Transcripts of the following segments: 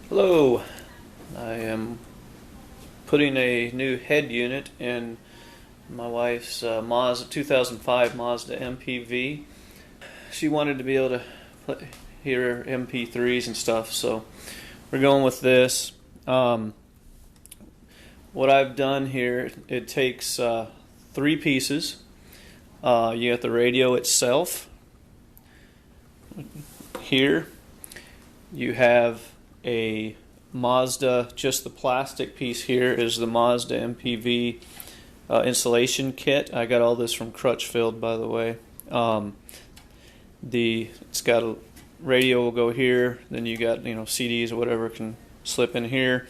Hello, I am putting a new head unit in my wife's Mazda 2005 Mazda MPV. She wanted to be able to hear MP3s and stuff, so we're going with this. What I've done here, it takes three pieces. You got the radio itself. Here you have a Mazda, just the plastic piece here is the Mazda MPV installation kit. I got all this from Crutchfield, by the way. It's got a radio will go here, then you got CDs or whatever can slip in here.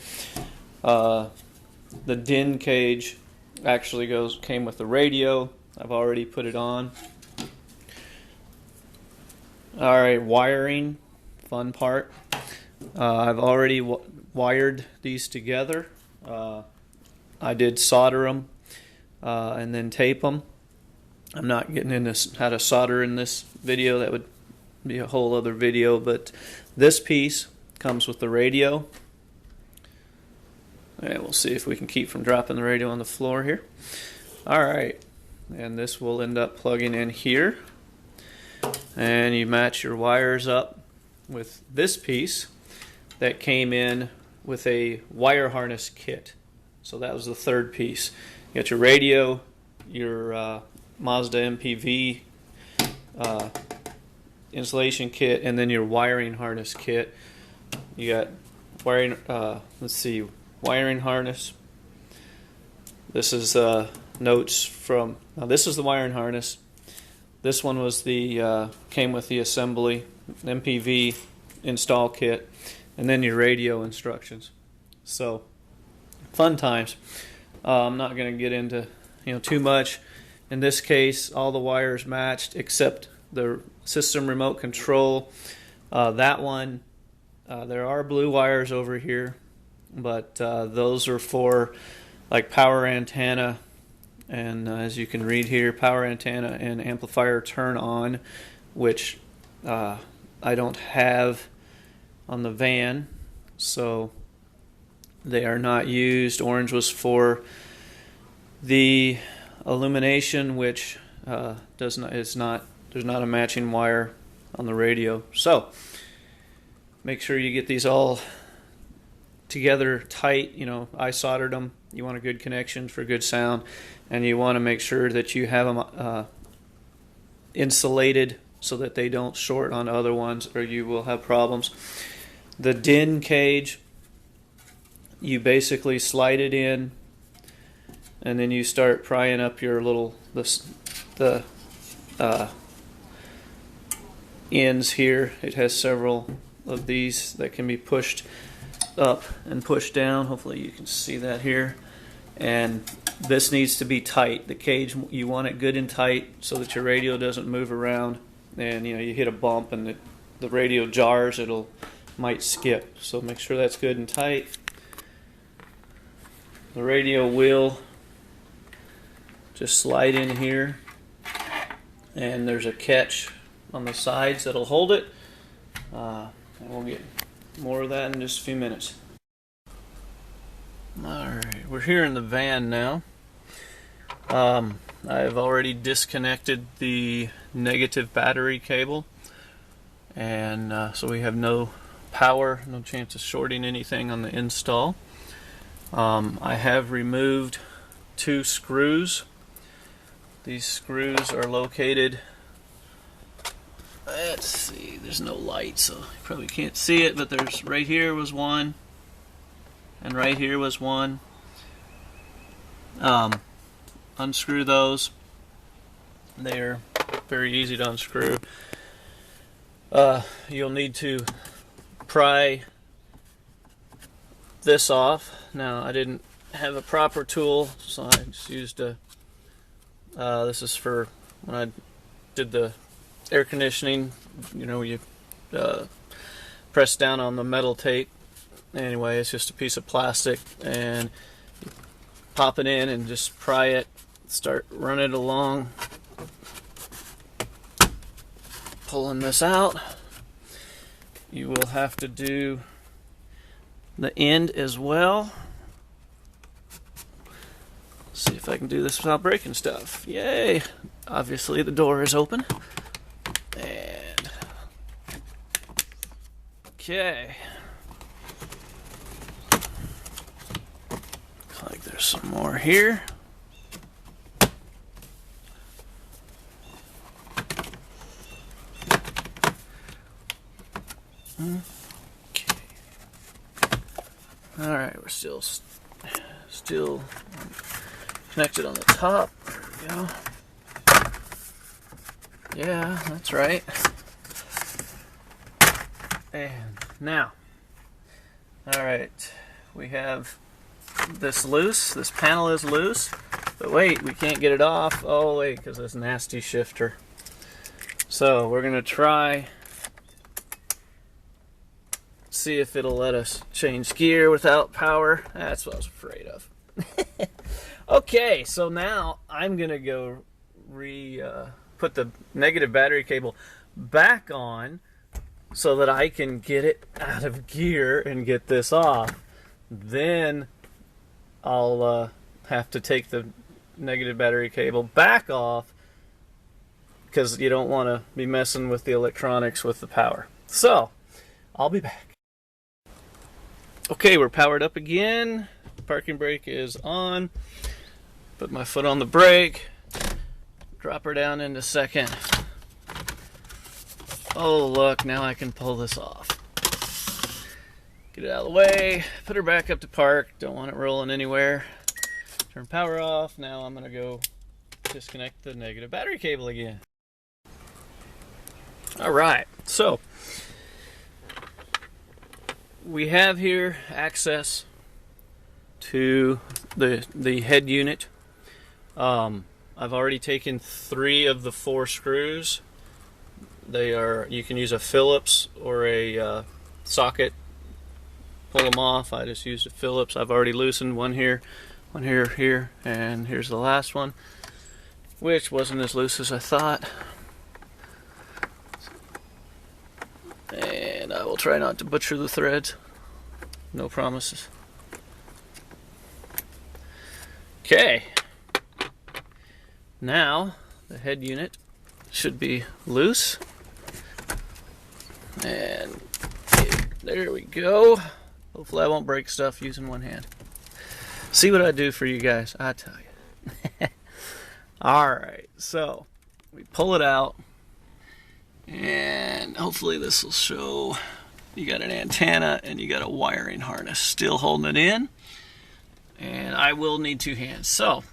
The DIN cage actually came with the radio. I've already put it on. Alright, wiring, fun part. I've already wired these together. I did solder them and then tape them. I'm not getting into how to solder in this video. That would be a whole other video, but this piece comes with the radio. And we'll see if we can keep from dropping the radio on the floor here. Alright, and this will end up plugging in here. And you match your wires up with this piece that came in with a wire harness kit. So that was the third piece. You got your radio, your Mazda MPV installation kit, and then your wiring harness kit. You got wiring, wiring harness. This is notes from, now this is the wiring harness. This one was came with the assembly, MPV install kit, and then your radio instructions. So, fun times. I'm not going to get into too much. In this case, all the wires matched except the system remote control. That one, there are blue wires over here, but those are for like power antenna. And as you can read here, power antenna and amplifier turn on, which I don't have on the van, so they are not used. Orange was for the illumination, which there's not a matching wire on the radio. So make sure you get these all together tight. I soldered them. You want a good connection for good sound, and you want to make sure that you have them insulated so that they don't short on other ones, or you will have problems. The DIN cage, you basically slide it in, and then you start prying up your the ends here. It has several of these that can be pushed up and pushed down. Hopefully you can see that here. And this needs to be tight. The cage, you want it good and tight so that your radio doesn't move around, and you hit a bump and the radio jars, might skip. So make sure that's good and tight. The radio will just slide in here, and there's a catch on the sides that'll hold it. And we'll get more of that in just a few minutes. Alright, we're here in the van now. I've already disconnected the negative battery cable, and so we have no power, no chance of shorting anything on the install. I have removed two screws. These screws are located, let's see, there's no light so you probably can't see it, but there's right here was one, and right here was one. Unscrew those. They're very easy to unscrew. You'll need to pry this off. Now, I didn't have a proper tool, so I just used this is for when I did the air conditioning. You press down on the metal tape. Anyway, it's just a piece of plastic, and you pop it in and just pry it, start running it along, pulling this out. You will have to do the end as well. See if I can do this without breaking stuff. Yay! Obviously the door is open. And okay. Looks like there's some more here. Okay. All right, we're still connected on the top. There we go. Yeah, that's right. And now, all right, we have this loose. This panel is loose, but wait, we can't get it off. Oh wait, because this nasty shifter. So we're gonna try. See if it'll let us change gear without power. That's what I was afraid of. Okay, so now I'm gonna go put the negative battery cable back on so that I can get it out of gear and get this off. Then I'll have to take the negative battery cable back off because you don't want to be messing with the electronics with the power. So I'll be back. Okay, we're powered up again. Parking brake is on. Put my foot on the brake. Drop her down into second. Oh look, now I can pull this off. Get it out of the way. Put her back up to park. Don't want it rolling anywhere. Turn power off. Now I'm gonna go disconnect the negative battery cable again. Alright, so we have here access to the head unit. I've already taken 3 of the 4 screws. You can use a Phillips or a socket. Pull them off. I just used a Phillips. I've already loosened one here, here, and here's the last one, which wasn't as loose as I thought. And I will try not to butcher the threads. No promises. Okay. Now the head unit should be loose. And there we go. Hopefully I won't break stuff using one hand. See what I do for you guys, I tell you. Alright, so we pull it out. And hopefully this will show you got an antenna and you got a wiring harness still holding it in. And I will need 2 hands. So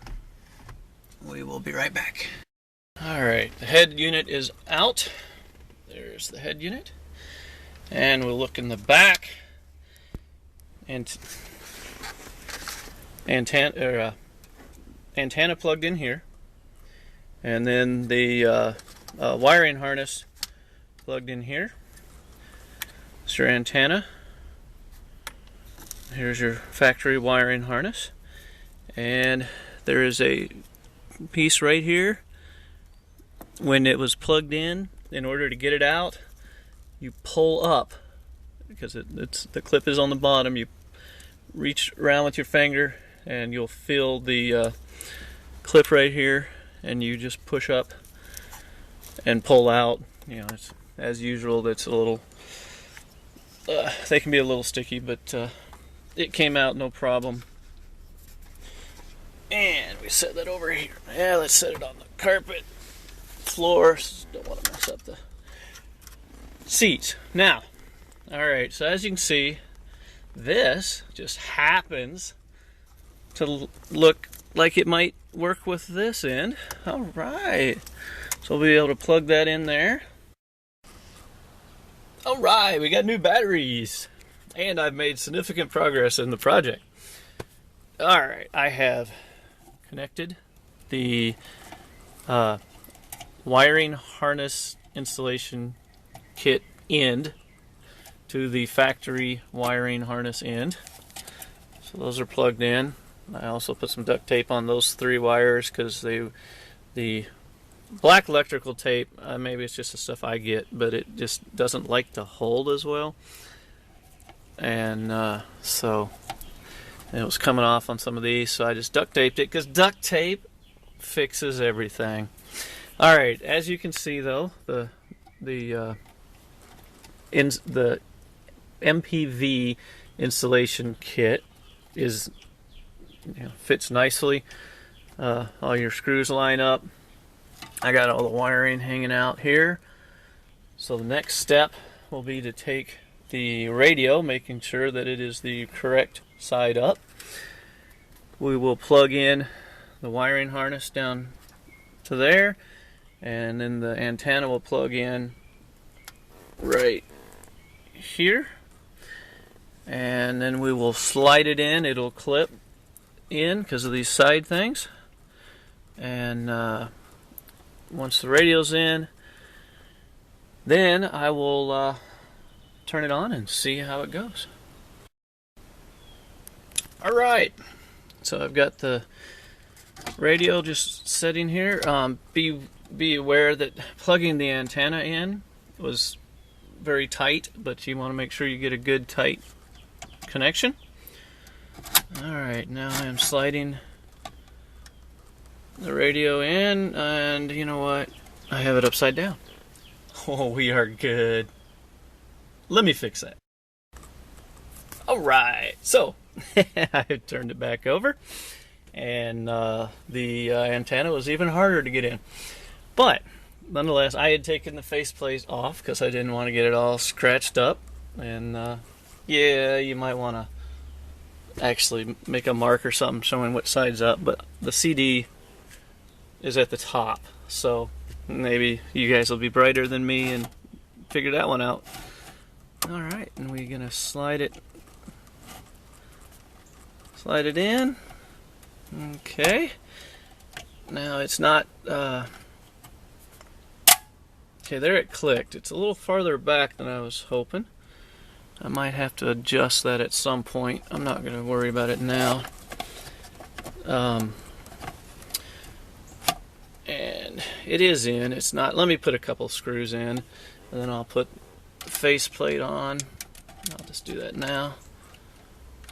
we will be right back. Alright, the head unit is out. There's the head unit. And we'll look in the back. And antenna plugged in here. And then the wiring harness plugged in here. It's your antenna. Here's your factory wiring harness. And there is a piece right here. When it was plugged in order to get it out, you pull up because the clip is on the bottom. You reach around with your finger and you'll feel the clip right here, and you just push up and pull out. You know, it's, as usual, that's a little they can be a little sticky, but it came out no problem. And we set that over here. Yeah, let's set it on the carpet floor. Don't want to mess up the seats. Now, alright, so as you can see, this just happens to look like it might work with this end. Alright, so we'll be able to plug that in there. Alright, we got new batteries. And I've made significant progress in the project. Alright, I have connected the wiring harness installation kit end to the factory wiring harness end. So those are plugged in. I also put some duct tape on those 3 wires because the black electrical tape, maybe it's just the stuff I get, but it just doesn't like to hold as well. and so it was coming off on some of these, so I just duct taped it because duct tape fixes everything. All right, as you can see though, the MPV installation kit is, fits nicely. All your screws line up. I got all the wiring hanging out here. So the next step will be to take the radio, making sure that it is the correct side up. We will plug in the wiring harness down to there, and then the antenna will plug in right here, and then we will slide it in. It'll clip in because of these side things, and once the radio's in, then I will turn it on and see how it goes. Alright, so I've got the radio just sitting here. Be aware that plugging the antenna in was very tight, but you want to make sure you get a good tight connection. Alright, now I'm sliding the radio in, and you know what? I have it upside down. Oh, we are good. Let me fix that. Alright, so I turned it back over, and the antenna was even harder to get in. But nonetheless, I had taken the faceplate off because I didn't want to get it all scratched up. And yeah, you might want to actually make a mark or something showing what side's up, but the CD is at the top, so maybe you guys will be brighter than me and figure that one out. Alright, and we're gonna slide it in. Okay, now it's not okay, there it clicked. It's a little farther back than I was hoping. I might have to adjust that at some point. I'm not gonna worry about it now. And it is in. It's not. Let me put a couple screws in, and then I'll put the faceplate on. I'll just do that now.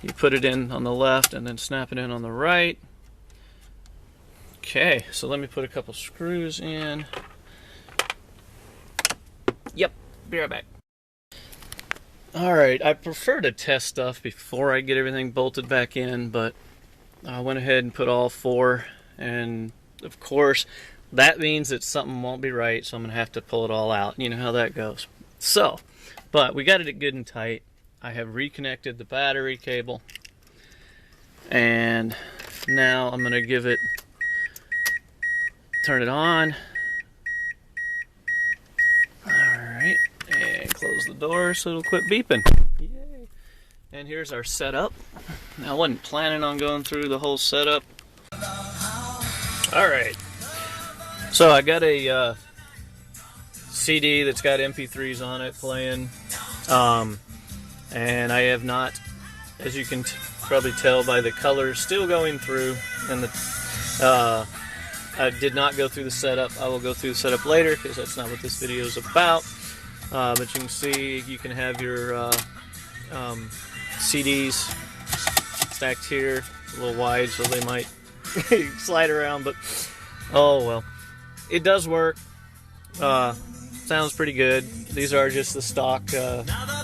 You put it in on the left and then snap it in on the right. Okay, so let me put a couple screws in. Yep, be right back. Alright, I prefer to test stuff before I get everything bolted back in, but I went ahead and put all four, and of course that means that something won't be right, so I'm gonna have to pull it all out. You know how that goes. So, but we got it good and tight. I have reconnected the battery cable, and now I'm gonna give it, turn it on. Alright, and close the door so it'll quit beeping. Yay. And here's our setup. Now, I wasn't planning on going through the whole setup. Alright, so I got a CD that's got MP3s on it playing, and I have not, as you can probably tell by the colors still going through, and I did not go through the setup. I will go through the setup later because that's not what this video is about. But you can see you can have your CDs stacked here, a little wide so they might slide around, but oh well. It does work. Sounds pretty good. These are just the stock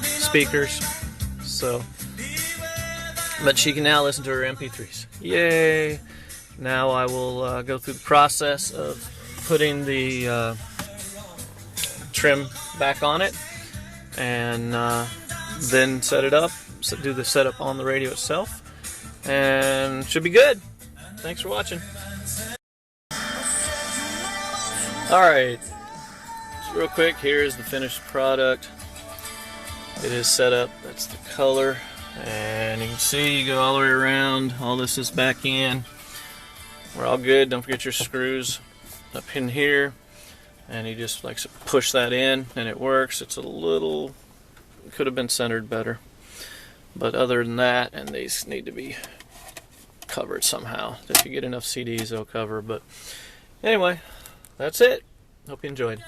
speakers, so, but she can now listen to her MP3s. Yay! Now I will go through the process of putting the trim back on it, and then set it up, so do the setup on the radio itself, and should be good. Thanks for watching. Alright, just real quick, here's the finished product. It is set up, that's the color, and you can see you go all the way around. All this is back in. We're all good. Don't forget your screws up in here, and you just like push that in and it works. It's a little, could have been centered better, but other than that, and these need to be covered somehow. If you get enough CDs, they'll cover. But anyway, that's it. Hope you enjoyed.